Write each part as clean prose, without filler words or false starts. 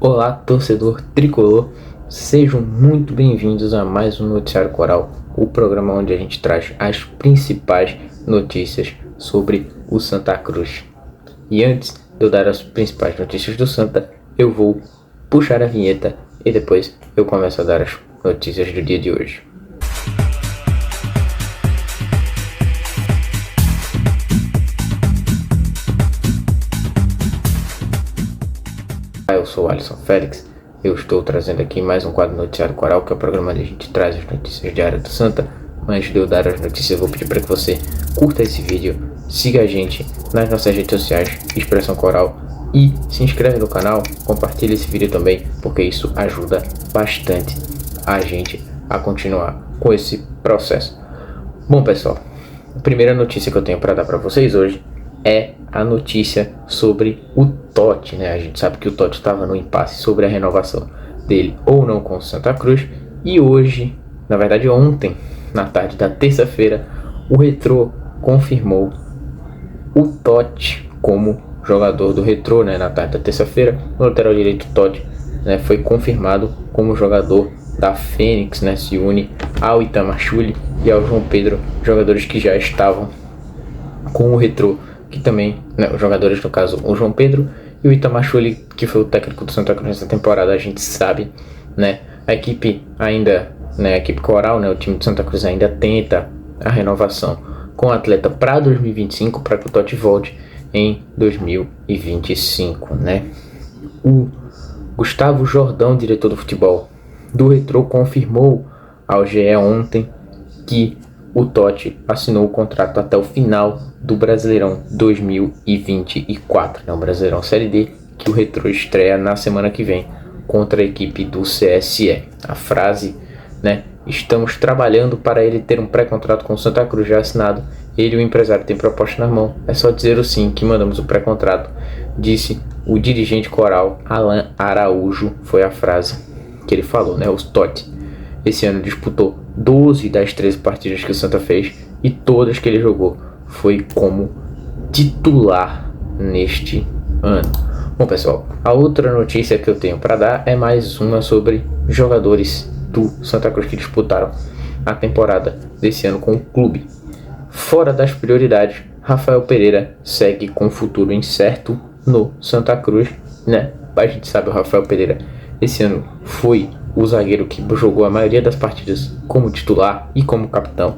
Olá, torcedor tricolor, sejam muito bem-vindos a mais um Noticiário Coral, o programa onde a gente traz as principais notícias sobre o Santa Cruz. E antes de eu dar as principais notícias do Santa, eu vou puxar a vinheta e depois eu começo a dar as notícias do dia de hoje. Eu sou o Alisson Félix, eu estou trazendo aqui mais um quadro Noticiário Coral, que é o programa onde a gente traz as notícias diárias do Santa. Mas antes de eu dar as notícias, eu vou pedir para que você curta esse vídeo, siga a gente nas nossas redes sociais, Expressão Coral, e se inscreve no canal, compartilhe esse vídeo também, porque isso ajuda bastante a gente a continuar com esse processo. Bom, pessoal, a primeira notícia que eu tenho para dar para vocês hoje é a notícia sobre o Totti, né? A gente sabe que o Totti estava no impasse sobre a renovação dele ou não com o Santa Cruz, e hoje, na verdade ontem, na tarde da terça-feira, o Retrô confirmou o Totti como jogador do Retrô, né? Na tarde da terça-feira, o lateral direito Totti, né, foi confirmado como jogador da Fênix, né? Se une ao Itamachule e ao João Pedro, jogadores que já estavam com o Retrô, que também, né, os jogadores, no caso, o João Pedro e o Itamachule, que foi o técnico do Santa Cruz nessa temporada, a gente sabe, né? A equipe ainda, né, a equipe coral, né, o time do Santa Cruz ainda tenta a renovação com o atleta para 2025, para que o Totti volte em 2025, né? O Gustavo Jordão, diretor do futebol do Retrô, confirmou ao GE ontem que o Totti assinou o contrato até o final do Brasileirão 2024, né? O Brasileirão Série D, que o Retrô estreia na semana que vem contra a equipe do CSE. A frase, né? Estamos trabalhando para ele ter um pré-contrato com o Santa Cruz já assinado. Ele e o empresário têm proposta na mão. É só dizer o sim que mandamos o pré-contrato, disse o dirigente coral Alan Araújo. Foi a frase que ele falou, né? O Totti esse ano disputou 12 das 13 partidas que o Santa fez, e todas que ele jogou foi como titular neste ano. Bom, pessoal, a outra notícia que eu tenho para dar é mais uma sobre jogadores do Santa Cruz que disputaram a temporada desse ano com o clube. Fora das prioridades, Rafael Pereira segue com futuro incerto no Santa Cruz, né? A gente sabe, o Rafael Pereira esse ano foi o zagueiro que jogou a maioria das partidas como titular e como capitão,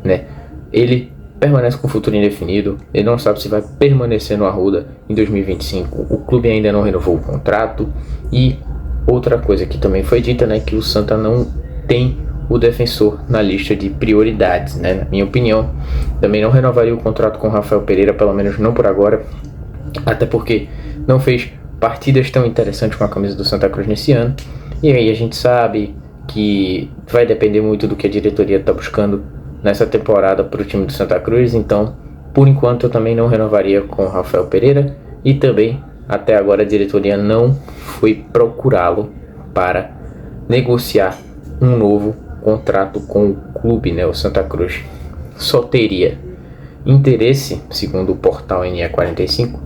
né? Ele permanece com futuro indefinido, ele não sabe se vai permanecer no Arruda em 2025, o clube ainda não renovou o contrato. E outra coisa que também foi dita, né, que o Santa não tem o defensor na lista de prioridades, né? Na minha opinião, também não renovaria o contrato com o Rafael Pereira, pelo menos não por agora, até porque não fez partidas tão interessantes com a camisa do Santa Cruz nesse ano. E aí a gente sabe que vai depender muito do que a diretoria está buscando nessa temporada para o time do Santa Cruz. Então, por enquanto, eu também não renovaria com o Rafael Pereira. E também, até agora, a diretoria não foi procurá-lo para negociar um novo contrato com o clube, né? O Santa Cruz só teria interesse, segundo o portal NE45,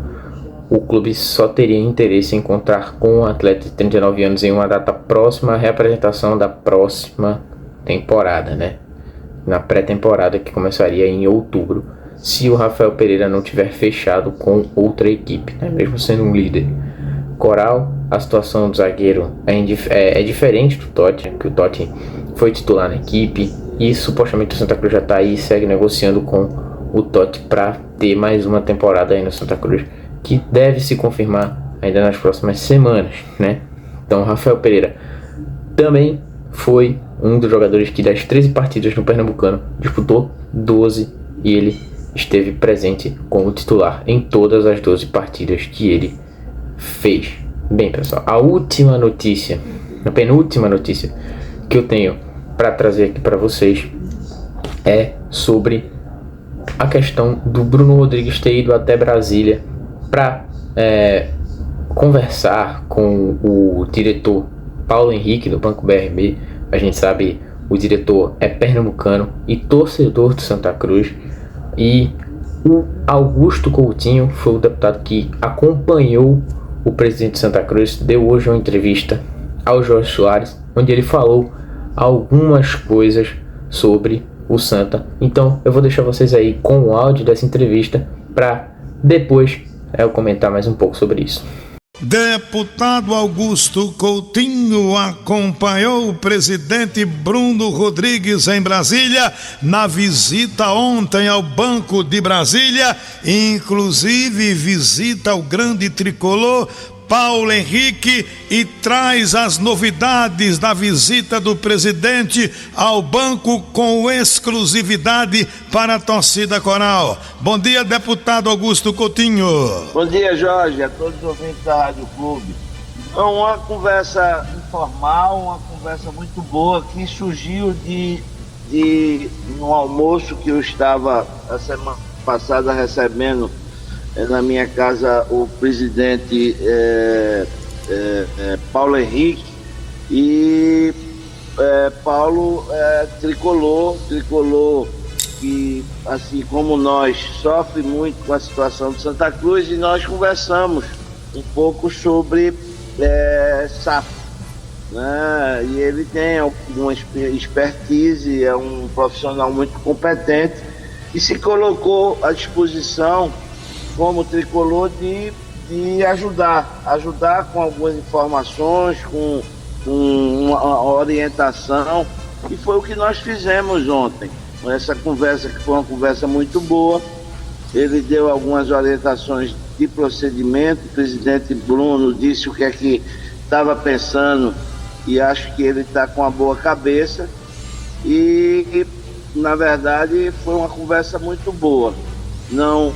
o clube só teria interesse em contar com o atleta de 39 anos em uma data próxima à reapresentação da próxima temporada, né? Na pré-temporada, que começaria em outubro, se o Rafael Pereira não tiver fechado com outra equipe, né? Mesmo sendo um líder coral, a situação do zagueiro é diferente do Totti, né? Que o Totti foi titular na equipe e supostamente o Santa Cruz já está aí, segue negociando com o Totti para ter mais uma temporada aí no Santa Cruz, que deve se confirmar ainda nas próximas semanas, né? Então, Rafael Pereira também foi um dos jogadores que das 13 partidas no Pernambucano disputou 12 e ele esteve presente como titular em todas as 12 partidas que ele fez. Bem, pessoal, a penúltima notícia que eu tenho para trazer aqui para vocês é sobre a questão do Bruno Rodrigues ter ido até Brasília para conversar com o diretor Paulo Henrique do Banco BRB. A gente sabe, o diretor é pernambucano e torcedor do Santa Cruz, e o Augusto Coutinho foi o deputado que acompanhou o presidente de Santa Cruz deu hoje uma entrevista ao Jorge Soares, onde ele falou algumas coisas sobre o Santa. Então eu vou deixar vocês aí com o áudio dessa entrevista para depois eu comentar mais um pouco sobre isso. Deputado Augusto Coutinho acompanhou o presidente Bruno Rodrigues em Brasília na visita ontem ao Banco de Brasília, inclusive visita ao grande tricolor Paulo Henrique, e traz as novidades da visita do presidente ao banco com exclusividade para a torcida coral. Bom dia, deputado Augusto Coutinho. Bom dia, Jorge, a todos os ouvintes da Rádio Clube. Então, uma conversa informal, uma conversa muito boa que surgiu de um almoço que eu estava a semana passada recebendo na minha casa o presidente Paulo Henrique e Paulo tricolor que, assim como nós, sofre muito com a situação de Santa Cruz, e nós conversamos um pouco sobre SAF, né? E ele tem alguma expertise, é um profissional muito competente e se colocou à disposição como tricolor de ajudar com algumas informações, com uma orientação, e foi o que nós fizemos ontem. Essa conversa, que foi uma conversa muito boa, ele deu algumas orientações de procedimento, o presidente Bruno disse o que é que estava pensando, e acho que ele está com uma boa cabeça, e na verdade foi uma conversa muito boa. Não,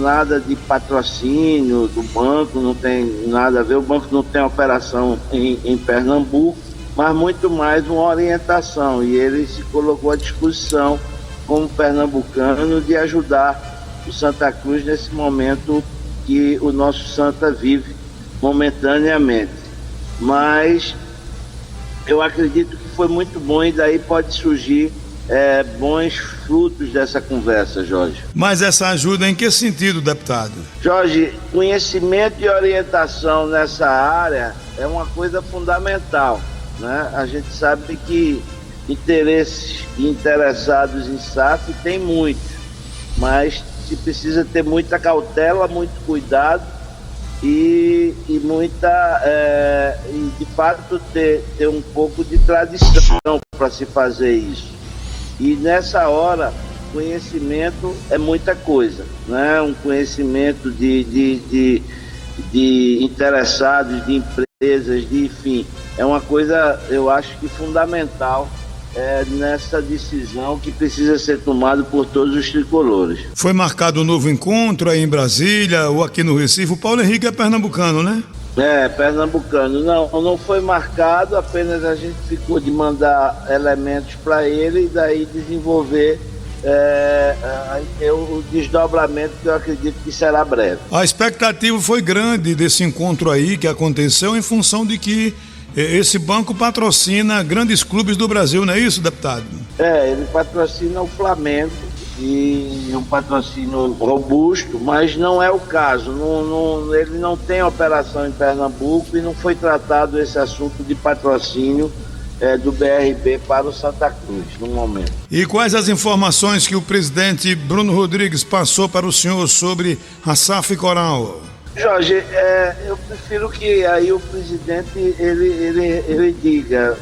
nada de patrocínio do banco, não tem nada a ver, o banco não tem operação em Pernambuco, mas muito mais uma orientação, e ele se colocou à disposição como pernambucano de ajudar o Santa Cruz nesse momento que o nosso Santa vive momentaneamente. Mas eu acredito que foi muito bom, e daí pode surgir bons frutos dessa conversa, Jorge. Mas essa ajuda em que sentido, deputado? Jorge, conhecimento e orientação nessa área é uma coisa fundamental, né? A gente sabe que interesses interessados em SAF tem muitos, mas se precisa ter muita cautela, muito cuidado e de fato ter um pouco de tradição para se fazer isso. E nessa hora, conhecimento é muita coisa, né? Um conhecimento de interessados, de empresas, enfim, é uma coisa, eu acho que fundamental nessa decisão que precisa ser tomada por todos os tricolores. Foi marcado um novo encontro aí em Brasília ou aqui no Recife. O Paulo Henrique é pernambucano, né? Pernambucano. Não foi marcado, apenas a gente ficou de mandar elementos para ele e daí desenvolver o desdobramento, que eu acredito que será breve. A expectativa foi grande desse encontro aí que aconteceu em função de que esse banco patrocina grandes clubes do Brasil, não é isso, deputado? Ele patrocina o Flamengo, e um patrocínio robusto, mas não é o caso. Ele não tem operação em Pernambuco e não foi tratado esse assunto de patrocínio do BRB para o Santa Cruz no momento. E quais as informações que o presidente Bruno Rodrigues passou para o senhor sobre a SAF Coral? Jorge, eu prefiro que aí o presidente ele diga,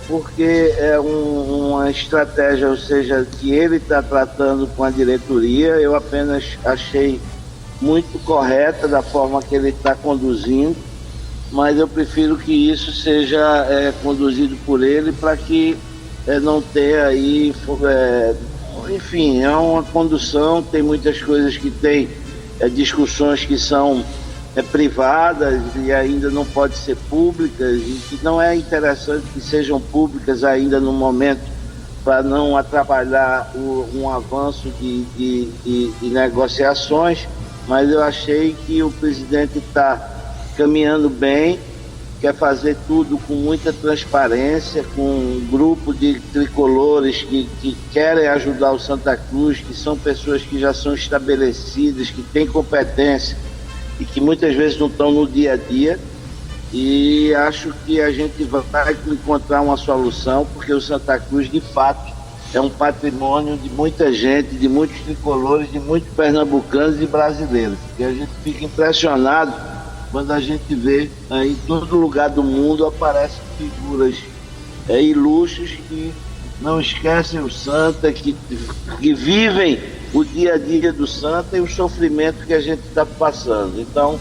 porque é uma estratégia, ou seja, que ele está tratando com a diretoria. Eu apenas achei muito correta da forma que ele está conduzindo, mas eu prefiro que isso seja conduzido por ele, para que não tenha aí, enfim, é uma condução, tem muitas coisas que tem discussões que são privadas e ainda não podem ser públicas, e que não é interessante que sejam públicas ainda no momento, para não atrapalhar um avanço de negociações. Mas eu achei que o presidente está caminhando bem, quer fazer tudo com muita transparência, com um grupo de tricolores que querem ajudar o Santa Cruz, que são pessoas que já são estabelecidas, que têm competência e que muitas vezes não estão no dia a dia. E acho que a gente vai encontrar uma solução, porque o Santa Cruz, de fato, é um patrimônio de muita gente, de muitos tricolores, de muitos pernambucanos e brasileiros. E a gente fica impressionado quando a gente vê em todo lugar do mundo aparecem figuras ilustres que não esquecem o Santa, que vivem o dia a dia do Santa e o sofrimento que a gente está passando. Então,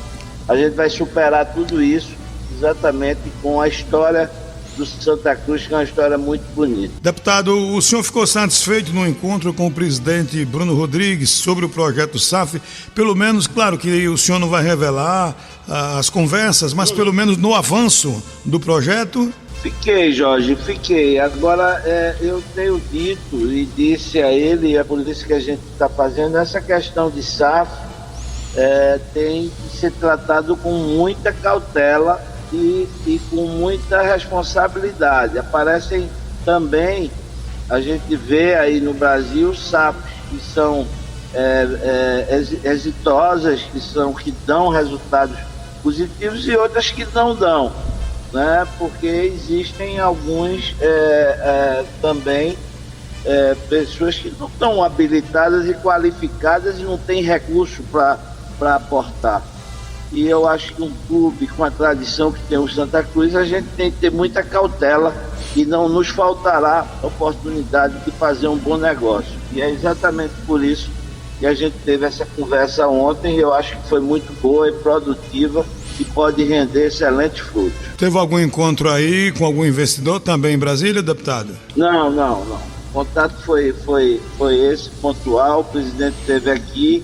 a gente vai superar tudo isso exatamente com a história do Santa Cruz, que é uma história muito bonita. Deputado, o senhor ficou satisfeito no encontro com o presidente Bruno Rodrigues sobre o projeto SAF? Pelo menos, claro que o senhor não vai revelar as conversas, mas pelo menos no avanço do projeto? Fiquei, Jorge, fiquei. Agora, eu tenho dito e disse a ele, é por isso que a gente está fazendo, essa questão de SAF tem que ser tratado com muita cautela e com muita responsabilidade. Aparecem também, a gente vê aí no Brasil, SAFs que são exitosas, que dão resultados positivos e outras que não dão, né? Porque existem alguns também pessoas que não estão habilitadas e qualificadas e não têm recurso para aportar. E eu acho que um clube com a tradição que tem o Santa Cruz, a gente tem que ter muita cautela e não nos faltará a oportunidade de fazer um bom negócio. E é exatamente por isso que a gente teve essa conversa ontem, e eu acho que foi muito boa e produtiva e pode render excelentes frutos. Teve algum encontro aí com algum investidor também em Brasília, deputado? Não. O contato foi esse, pontual. O presidente esteve aqui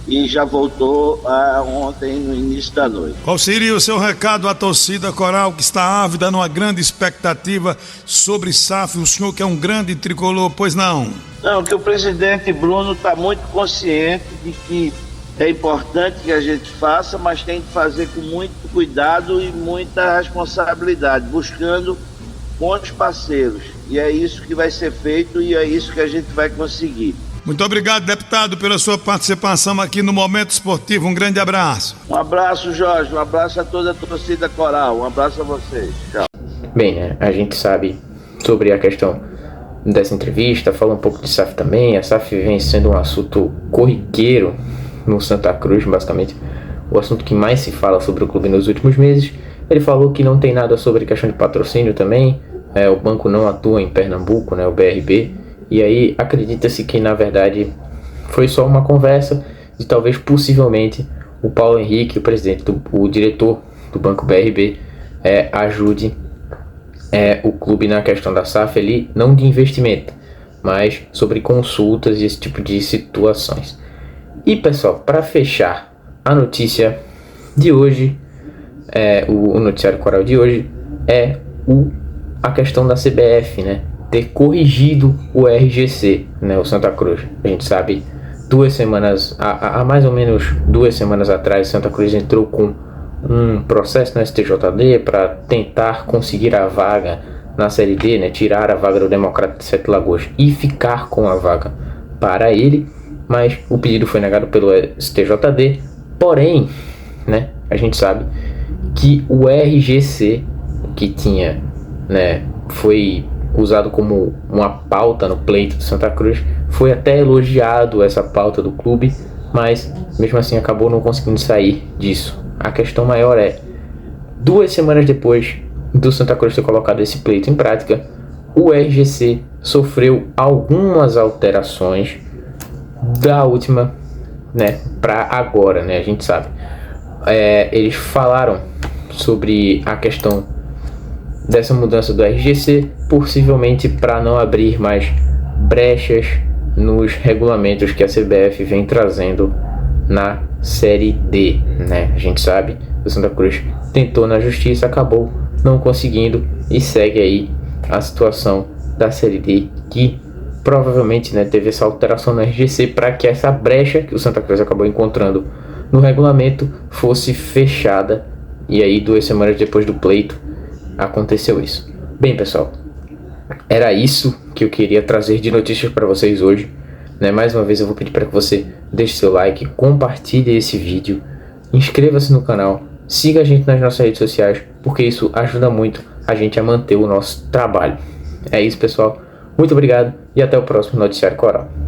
e já voltou ontem no início da noite. Qual seria o seu recado à torcida coral que está ávida numa grande expectativa sobre SAF? O senhor que é um grande tricolor, pois não? Não, que o presidente Bruno está muito consciente de que é importante que a gente faça, mas tem que fazer com muito cuidado e muita responsabilidade, buscando bons parceiros. E é isso que vai ser feito e é isso que a gente vai conseguir. Muito obrigado, deputado, pela sua participação aqui no Momento Esportivo. Um grande abraço. Um abraço, Jorge. Um abraço a toda a torcida coral. Um abraço a vocês. Tchau. Bem, né? A gente sabe sobre a questão dessa entrevista, fala um pouco de SAF também. A SAF vem sendo um assunto corriqueiro no Santa Cruz, basicamente o assunto que mais se fala sobre o clube nos últimos meses. Ele falou que não tem nada sobre questão de patrocínio também. O banco não atua em Pernambuco, né? O BRB. E aí acredita-se que na verdade foi só uma conversa e talvez possivelmente o Paulo Henrique, o presidente, o diretor do Banco BRB, ajude o clube na questão da SAF ali, não de investimento, mas sobre consultas e esse tipo de situações. E pessoal, para fechar a notícia de hoje, o noticiário coral de hoje é a questão da CBF, né? Ter corrigido o RGC, né, o Santa Cruz. A gente sabe, há mais ou menos 2 semanas atrás, Santa Cruz entrou com um processo no STJD para tentar conseguir a vaga na Série D, né, tirar a vaga do Democrata de Sete Lagoas e ficar com a vaga para ele, mas o pedido foi negado pelo STJD. Porém, né, a gente sabe que o RGC que tinha, né, foi usado como uma pauta no pleito do Santa Cruz, foi até elogiado essa pauta do clube, mas mesmo assim acabou não conseguindo sair disso. A questão maior 2 semanas depois do Santa Cruz ter colocado esse pleito em prática, o RGC sofreu algumas alterações da última, né, para agora, né, a gente sabe. Eles falaram sobre a questão dessa mudança do RGC, possivelmente para não abrir mais brechas nos regulamentos que a CBF vem trazendo na Série D, né? A gente sabe que o Santa Cruz tentou na justiça, acabou não conseguindo e segue aí a situação da Série D, que provavelmente, né, teve essa alteração no RGC para que essa brecha que o Santa Cruz acabou encontrando no regulamento fosse fechada, e aí 2 semanas depois do pleito aconteceu isso. Bem, pessoal, era isso que eu queria trazer de notícias para vocês hoje, né? Mais uma vez eu vou pedir para que você deixe seu like, compartilhe esse vídeo, inscreva-se no canal, siga a gente nas nossas redes sociais, porque isso ajuda muito a gente a manter o nosso trabalho. É isso, pessoal. Muito obrigado e até o próximo Noticiário Coral.